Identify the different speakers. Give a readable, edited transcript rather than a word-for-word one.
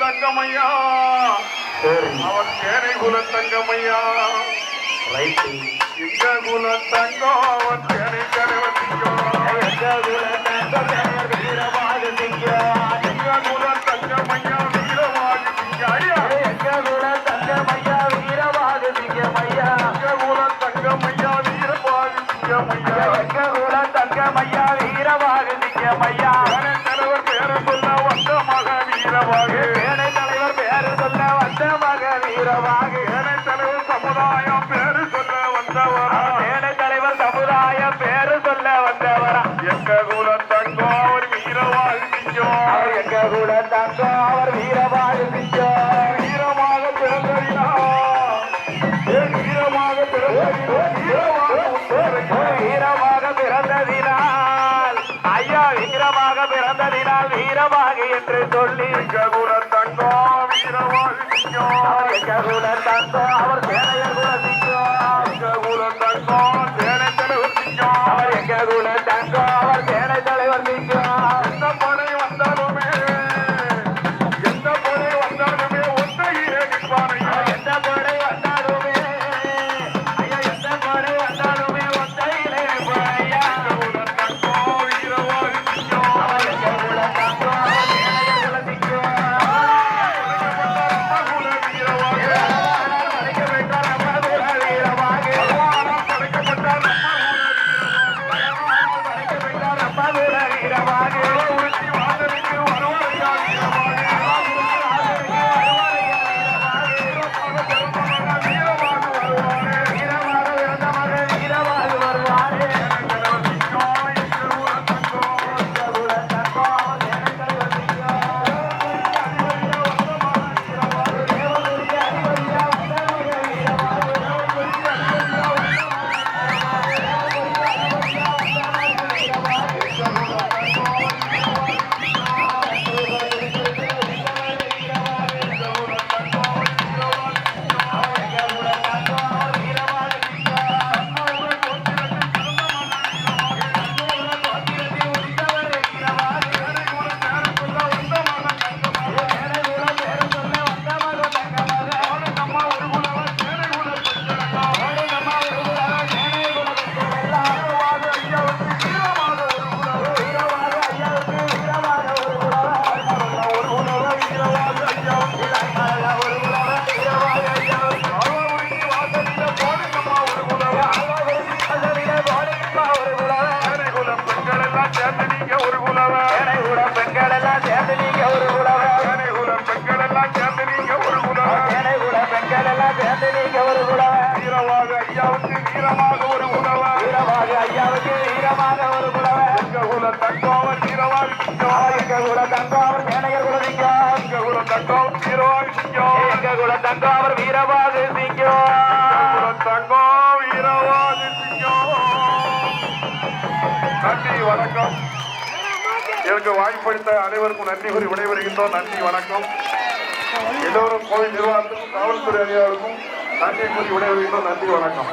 Speaker 1: தங்கமையா அவன் தேனை குல தங்கமையா எங்க குல தங்கம் அவன் தேனை கரவத்திக்கும் எங்க குல தங்கம் வீரமாக திங்கம் எங்க குல தங்கமையா வீரமாக திங்கையா எங்க குல தங்கமையா வீரமாக திங்கமையா எங்க குல தங்கமையா வீரமாக திங்கமையா எங்க குல தங்கமையா வீரமாக திங்கமையா தலைவர் பேர சொல்ல வந்த மக வீரமாக ஏனை தலைவர் பேரு சொல்ல வந்த மக வீரமாக ஏனை தலைவர் சமுதாயம் பேரு சொல்ல வந்தவரா ஏனை தலைவர் சமுதாயம் பேரு சொல்ல வந்தவரா எங்க குல தங்கம் அவர் வீரமாக திங்கம் எங்க குல தங்கம் அவர் வீரமாக திங்கம் வீரமாக பிறந்ததினா வீரமாக வீரமாக பிறந்ததினால் ஐயா வீரமாக பிறந்ததினால் வீரமாக என்று சொல்லி எங்க குல தங்கம் வீரமாக திங்கம் எங்க குல தங்கம் அவர் சேனையர் குல திங்கம் எங்க குல தங்கம் சேனை தலைவர் திங்கம் அவர் எங்க குல தங்கம் அவர் சேனை தலைவர் திங்கம் எந்த படை வந்தாலுமே ஒத்தையிலே நிற்பானையா எந்த படை வந்தாலுமே ஐயா எந்த படை வந்தாலுமே ஒத்தையிலே நிற்பானையா எங்க குல தங்கம் வீரமாக திங்கம் அவர் எங்க குல தங்கம் அவர் சேனையர் குல திங்கம் வீரமாக ஐயாவுக்கு வீரமாக ஒரு உணவ வீரமாக ஐயாவுக்கு வீரமாக ஒரு உணவ எங்க குல தங்கோவர் வீரமாக திங்கம் எங்க குல தங்கோவர் சேனையர் குல திங்கம் எங்க குல தங்கோவர் வீரமாக திங்கம் எங்க குல தங்கோவர் வீரமாக திங்கம் குல தங்கம் வீரமாக திங்கம். நன்றி வணக்கம். எனக்கு வாய்ப்பளித்த அனைவருக்கும் நன்றி கூறி விடைபெறுகின்றோம். நன்றி வணக்கம். எல்லோரும் கோவில் நிர்வாகத்துக்கும் காவல்துறை அதிகாரிகளுக்கும் நன்றி கூறி விடைபெறுகின்றோம். நன்றி வணக்கம்.